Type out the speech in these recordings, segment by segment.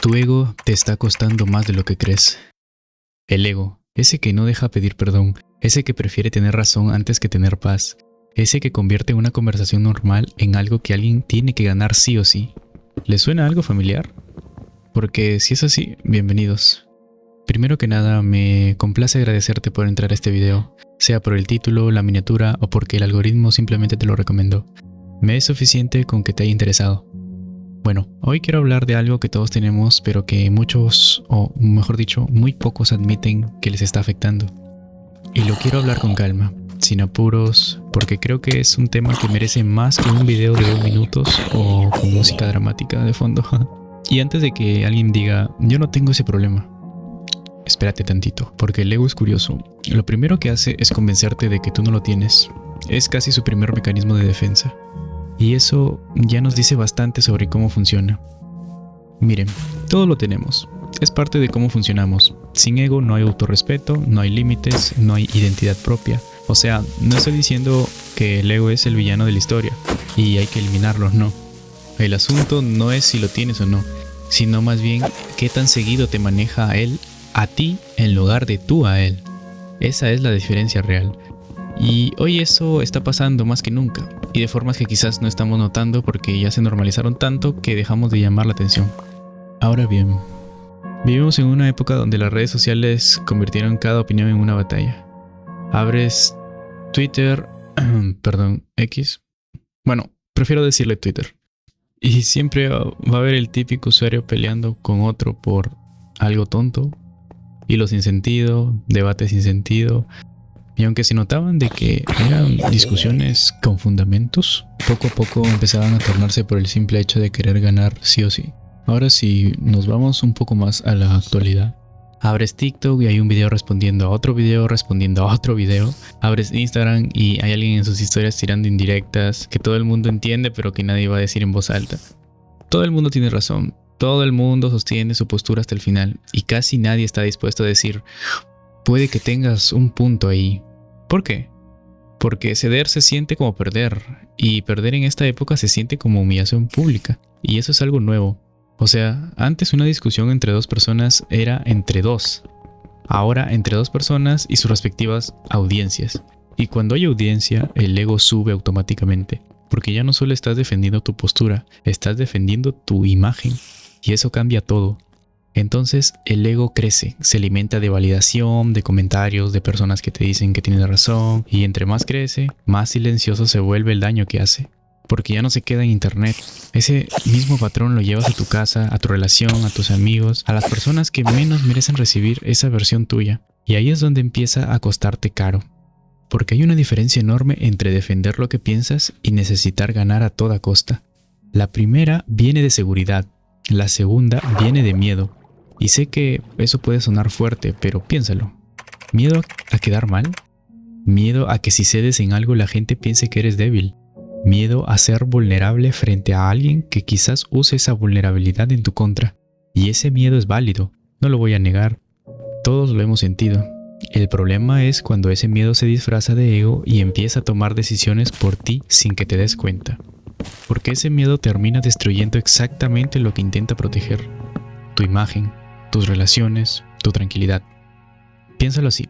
Tu ego te está costando más de lo que crees. El ego, ese que no deja pedir perdón, ese que prefiere tener razón antes que tener paz, ese que convierte una conversación normal en algo que alguien tiene que ganar sí o sí. ¿Les suena algo familiar? Porque si es así, bienvenidos. Primero que nada, me complace agradecerte por entrar a este video, sea por el título, la miniatura o porque el algoritmo simplemente te lo recomendó. Me es suficiente con que te haya interesado. Bueno, hoy quiero hablar de algo que todos tenemos, pero que muchos, o mejor dicho, muy pocos admiten que les está afectando. Y lo quiero hablar con calma, sin apuros, porque creo que es un tema que merece más que un video de 2 minutos o con música dramática de fondo. Y antes de que alguien diga, yo no tengo ese problema, espérate tantito, porque el ego es curioso. Lo primero que hace es convencerte de que tú no lo tienes. Es casi su primer mecanismo de defensa. Y eso ya nos dice bastante sobre cómo funciona. Miren, todo lo tenemos. Es parte de cómo funcionamos. Sin ego no hay autorrespeto, no hay límites, no hay identidad propia. O sea, no estoy diciendo que el ego es el villano de la historia y hay que eliminarlo, no. El asunto no es si lo tienes o no, sino más bien qué tan seguido te maneja él a ti en lugar de tú a él. Esa es la diferencia real. Y hoy eso está pasando más que nunca, y de formas que quizás no estamos notando porque ya se normalizaron tanto que dejamos de llamar la atención. Ahora bien, vivimos en una época donde las redes sociales convirtieron cada opinión en una batalla. Abres Twitter, X. Bueno, prefiero decirle Twitter. Y siempre va a haber el típico usuario peleando con otro por algo tonto, hilos sin sentido, debates sin sentido. Y aunque se notaban de que eran discusiones con fundamentos, poco a poco empezaban a tornarse por el simple hecho de querer ganar sí o sí. Ahora si nos vamos un poco más a la actualidad, abres TikTok y hay un video respondiendo a otro video, respondiendo a otro video. Abres Instagram y hay alguien en sus historias tirando indirectas que todo el mundo entiende pero que nadie va a decir en voz alta. Todo el mundo tiene razón, todo el mundo sostiene su postura hasta el final y casi nadie está dispuesto a decir, puede que tengas un punto ahí. ¿Por qué? Porque ceder se siente como perder, y perder en esta época se siente como humillación pública, y eso es algo nuevo. O sea, antes una discusión entre dos personas era entre dos, ahora entre dos personas y sus respectivas audiencias. Y cuando hay audiencia, el ego sube automáticamente, porque ya no solo estás defendiendo tu postura, estás defendiendo tu imagen, y eso cambia todo. Entonces el ego crece, se alimenta de validación, de comentarios, de personas que te dicen que tienes razón, y entre más crece, más silencioso se vuelve el daño que hace, porque ya no se queda en internet. Ese mismo patrón lo llevas a tu casa, a tu relación, a tus amigos, a las personas que menos merecen recibir esa versión tuya, y ahí es donde empieza a costarte caro, porque hay una diferencia enorme entre defender lo que piensas y necesitar ganar a toda costa. La primera viene de seguridad, la segunda viene de miedo. Y sé que eso puede sonar fuerte, pero piénsalo. ¿Miedo a quedar mal? ¿Miedo a que si cedes en algo la gente piense que eres débil? ¿Miedo a ser vulnerable frente a alguien que quizás use esa vulnerabilidad en tu contra? Y ese miedo es válido, no lo voy a negar. Todos lo hemos sentido. El problema es cuando ese miedo se disfraza de ego y empieza a tomar decisiones por ti sin que te des cuenta. Porque ese miedo termina destruyendo exactamente lo que intenta proteger. Tu imagen, tus relaciones, tu tranquilidad. Piénsalo así.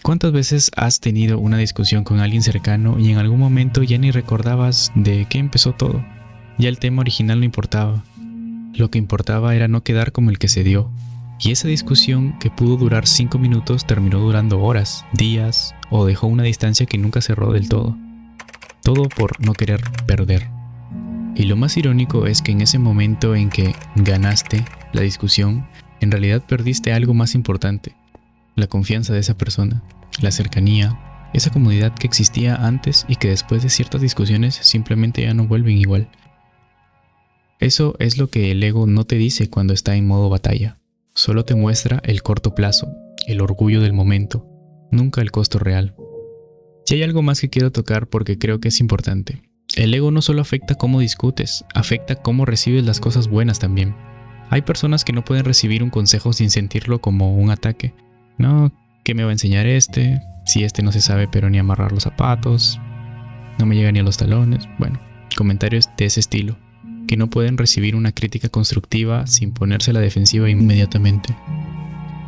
¿Cuántas veces has tenido una discusión con alguien cercano y en algún momento ya ni recordabas de qué empezó todo? Ya el tema original no importaba. Lo que importaba era no quedar como el que se dio. Y esa discusión que pudo durar 5 minutos terminó durando horas, días o dejó una distancia que nunca cerró del todo. Todo por no querer perder. Y lo más irónico es que en ese momento en que ganaste la discusión, en realidad perdiste algo más importante, la confianza de esa persona, la cercanía, esa comodidad que existía antes y que después de ciertas discusiones simplemente ya no vuelven igual. Eso es lo que el ego no te dice cuando está en modo batalla, solo te muestra el corto plazo, el orgullo del momento, nunca el costo real. Y hay algo más que quiero tocar porque creo que es importante. El ego no solo afecta cómo discutes, afecta cómo recibes las cosas buenas también. Hay personas que no pueden recibir un consejo sin sentirlo como un ataque. No, ¿qué me va a enseñar este? Si este no se sabe pero ni amarrar los zapatos, no me llega ni a los talones. Bueno, comentarios de ese estilo. que no pueden recibir una crítica constructiva sin ponerse a la defensiva inmediatamente.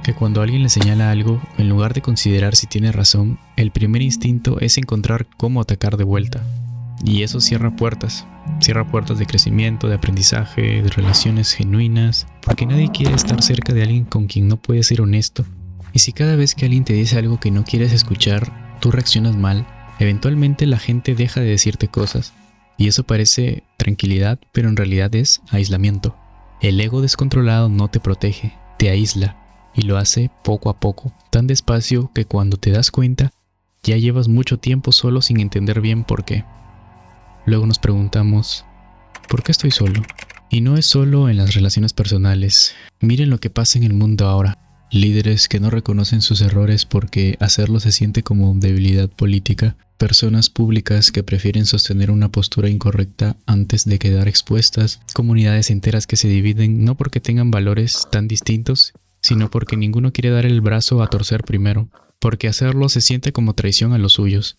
Que cuando alguien le señala algo, en lugar de considerar si tiene razón, el primer instinto es encontrar cómo atacar de vuelta. Y eso cierra puertas de crecimiento, de aprendizaje, de relaciones genuinas, porque nadie quiere estar cerca de alguien con quien no puede ser honesto. Y si cada vez que alguien te dice algo que no quieres escuchar, tú reaccionas mal, eventualmente la gente deja de decirte cosas. Y eso parece tranquilidad, pero en realidad es aislamiento. El ego descontrolado no te protege, te aísla. Y lo hace poco a poco, tan despacio que cuando te das cuenta, ya llevas mucho tiempo solo sin entender bien por qué. Luego nos preguntamos, ¿por qué estoy solo? Y no es solo en las relaciones personales. Miren lo que pasa en el mundo ahora. Líderes que no reconocen sus errores porque hacerlo se siente como debilidad política. Personas públicas que prefieren sostener una postura incorrecta antes de quedar expuestas. Comunidades enteras que se dividen no porque tengan valores tan distintos, sino porque ninguno quiere dar el brazo a torcer primero, porque hacerlo se siente como traición a los suyos.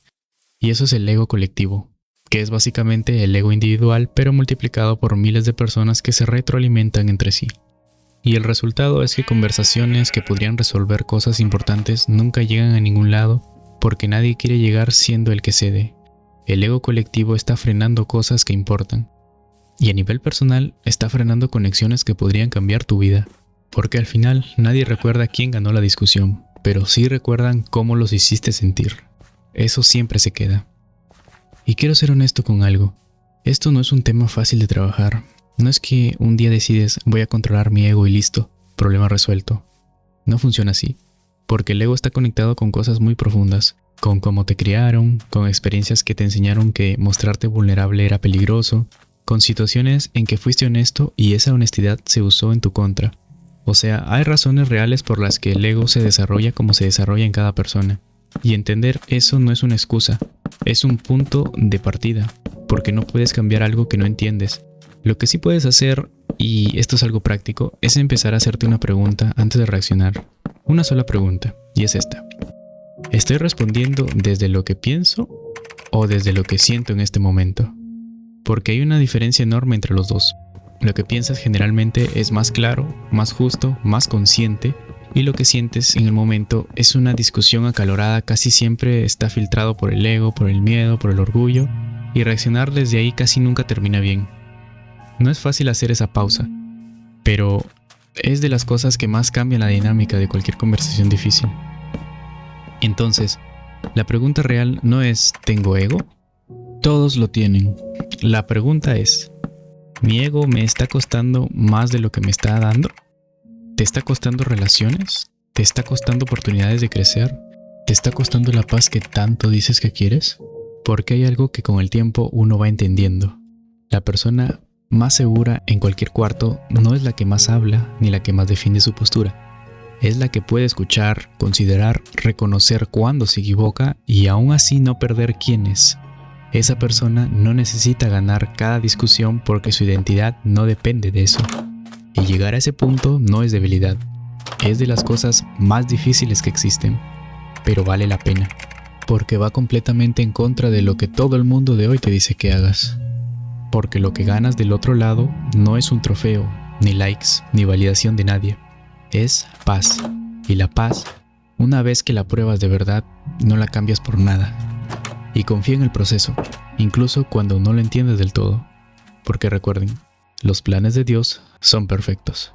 Y eso es el ego colectivo, que es básicamente el ego individual, pero multiplicado por miles de personas que se retroalimentan entre sí. Y el resultado es que conversaciones que podrían resolver cosas importantes nunca llegan a ningún lado, porque nadie quiere llegar siendo el que cede. El ego colectivo está frenando cosas que importan. Y a nivel personal, está frenando conexiones que podrían cambiar tu vida. Porque al final nadie recuerda quién ganó la discusión, pero sí recuerdan cómo los hiciste sentir. Eso siempre se queda. Y quiero ser honesto con algo. Esto no es un tema fácil de trabajar. No es que un día decides voy a controlar mi ego y listo, problema resuelto. No funciona así, porque el ego está conectado con cosas muy profundas, con cómo te criaron, con experiencias que te enseñaron que mostrarte vulnerable era peligroso, con situaciones en que fuiste honesto y esa honestidad se usó en tu contra. O sea, hay razones reales por las que el ego se desarrolla como se desarrolla en cada persona. Y entender eso no es una excusa, es un punto de partida, porque no puedes cambiar algo que no entiendes. Lo que sí puedes hacer, y esto es algo práctico, es empezar a hacerte una pregunta antes de reaccionar. Una sola pregunta, y es esta. ¿Estoy respondiendo desde lo que pienso o desde lo que siento en este momento? Porque hay una diferencia enorme entre los dos. Lo que piensas generalmente es más claro, más justo, más consciente, y lo que sientes en el momento es una discusión acalorada, casi siempre está filtrado por el ego, por el miedo, por el orgullo, y reaccionar desde ahí casi nunca termina bien. No es fácil hacer esa pausa, pero es de las cosas que más cambian la dinámica de cualquier conversación difícil. Entonces, la pregunta real no es ¿tengo ego? Todos lo tienen. La pregunta es ¿mi ego me está costando más de lo que me está dando? ¿Te está costando relaciones? ¿Te está costando oportunidades de crecer? ¿Te está costando la paz que tanto dices que quieres? Porque hay algo que con el tiempo uno va entendiendo. La persona más segura en cualquier cuarto no es la que más habla ni la que más defiende su postura. Es la que puede escuchar, considerar, reconocer cuándo se equivoca y aún así no perder quién es. Esa persona no necesita ganar cada discusión porque su identidad no depende de eso. Y llegar a ese punto no es debilidad. Es de las cosas más difíciles que existen, pero vale la pena, porque va completamente en contra de lo que todo el mundo de hoy te dice que hagas. Porque lo que ganas del otro lado no es un trofeo, ni likes, ni validación de nadie. Es paz. Y la paz, una vez que la pruebas de verdad, no la cambias por nada. Y confía en el proceso, incluso cuando no lo entiendes del todo. Porque recuerden, los planes de Dios son perfectos.